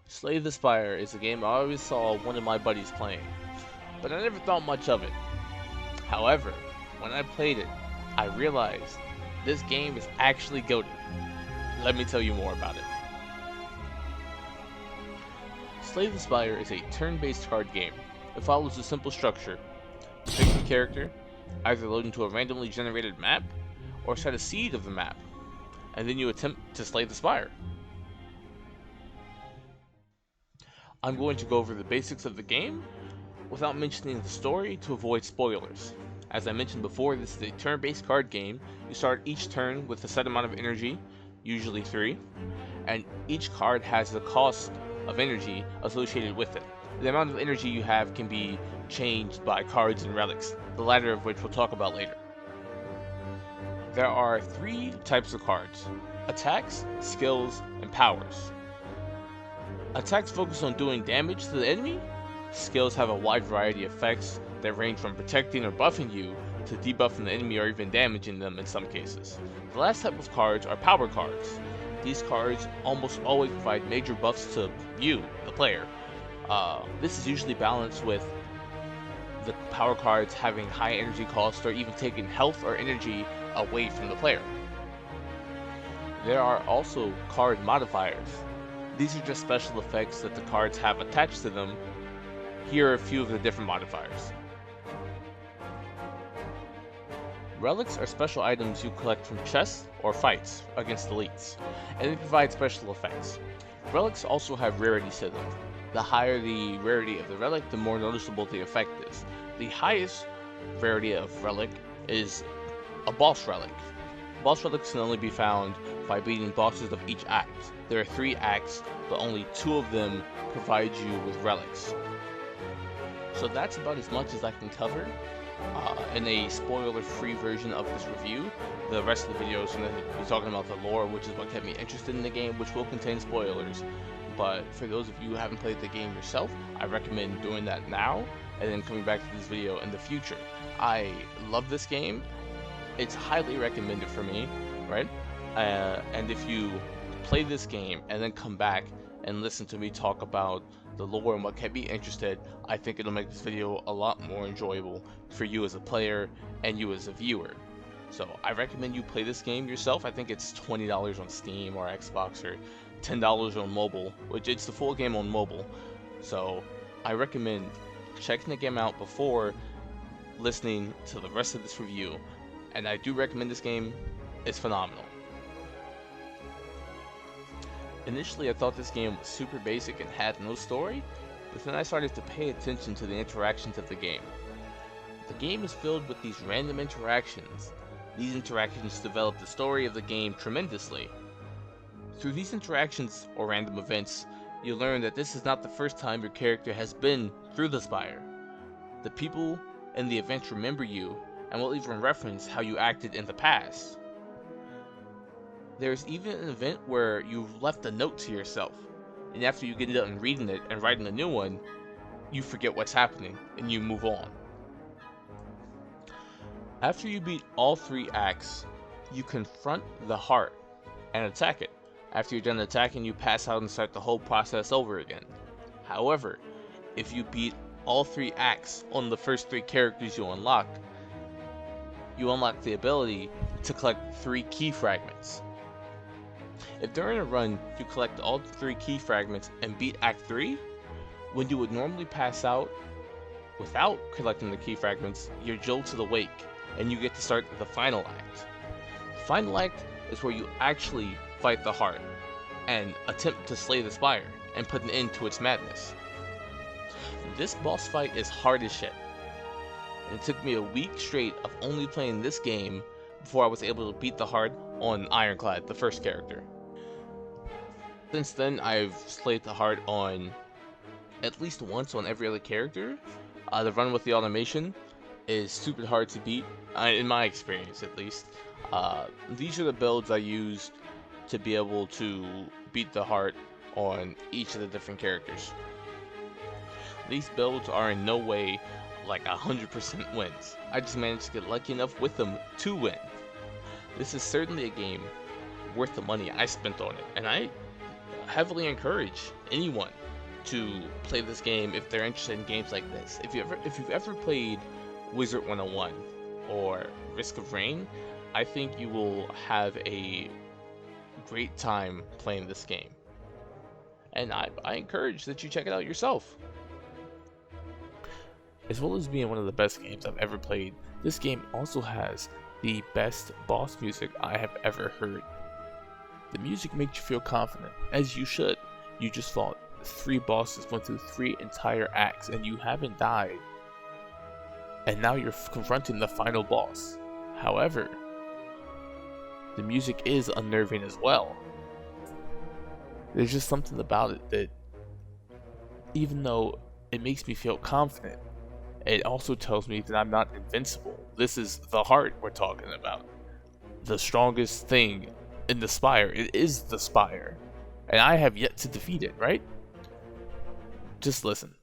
Slay the Spire is a game I always saw one of my buddies playing, but I never thought much of it. However, when I played it, I realized this game is actually goated. Let me tell you more about it. Slay the Spire is a turn-based card game. It follows a simple structure. You pick your character, either load into a randomly generated map, or set a seed of the map, and then you attempt to slay the Spire. I'm going to go over the basics of the game without mentioning the story to avoid spoilers. As I mentioned before, this is a turn-based card game. You start each turn with a set amount of energy, usually 3, and each card has the cost of energy associated with it. The amount of energy you have can be changed by cards and relics, the latter of which we'll talk about later. There are 3 types of cards: attacks, skills, and powers. Attacks focus on doing damage to the enemy. Skills have a wide variety of effects that range from protecting or buffing you to debuffing the enemy or even damaging them in some cases. The last type of cards are power cards. These cards almost always provide major buffs to you, the player. This is usually balanced with the power cards having high energy cost or even taking health or energy away from the player. There are also card modifiers. These are just special effects that the cards have attached to them. Here are a few of the different modifiers. Relics are special items you collect from chests or fights against elites, and they provide special effects. Relics also have rarities to them. The higher the rarity of the relic, the more noticeable the effect is. The highest rarity of relic is a boss relic. Boss relics can only be found by beating bosses of each act. There are 3 acts, but only 2 of them provide you with relics. So that's about as much as I can cover in a spoiler-free version of this review. The rest of the video is going to be talking about the lore, which is what kept me interested in the game, which will contain spoilers. But for those of you who haven't played the game yourself, I recommend doing that now, and then coming back to this video in the future. I love this game. It's highly recommended for me, right? And if you play this game and then come back and listen to me talk about the lore and what kept me interested, I think it'll make this video a lot more enjoyable for you as a player and you as a viewer. So I recommend you play this game yourself. I think it's $20 on Steam or Xbox, or $10 on mobile, which it's the full game on mobile. So I recommend checking the game out before listening to the rest of this review. And I do recommend this game. It's phenomenal. Initially, I thought this game was super basic and had no story, but then I started to pay attention to the interactions of the game. The game is filled with these random interactions. These interactions develop the story of the game tremendously. Through these interactions or random events, you learn that this is not the first time your character has been through the Spire. The people in the event remember you and will even reference how you acted in the past. There's even an event where you've left a note to yourself, and after you get done reading it and writing a new one, you forget what's happening and you move on. After you beat all 3 acts, you confront the heart and attack it. After you're done attacking, you pass out and start the whole process over again. However, if you beat all 3 acts on the first 3 characters you unlock the ability to collect 3 key fragments. If during a run you collect all 3 key fragments and beat Act 3, when you would normally pass out without collecting the key fragments, you're jolted awake and you get to start the final act. The final act is where you actually fight the heart and attempt to slay the Spire and put an end to its madness. This boss fight is hard as shit. And it took me a week straight of only playing this game before I was able to beat the heart on Ironclad, the first character. Since then, I've slayed the heart on at least once on every other character. The run with the automation is super hard to beat, in my experience at least. These are the builds I used to be able to beat the heart on each of the different characters. These builds are in no way like 100% wins. I just managed to get lucky enough with them to win. This is certainly a game worth the money I spent on it, and I heavily encourage anyone to play this game if they're interested in games like this. If you've ever played Wizard 101 or Risk of Rain, I think you will have a great time playing this game. And I encourage that you check it out yourself. As well as being one of the best games I've ever played, this game also has the best boss music I have ever heard. The music makes you feel confident, as you should. You just fought 3 bosses, went through 3 entire acts, and you haven't died. And now you're confronting the final boss. However, the music is unnerving as well. There's just something about it that, even though it makes me feel confident, it also tells me that I'm not invincible. This is the heart we're talking about. The strongest thing in the Spire. It is the Spire. And I have yet to defeat it, right? Just listen.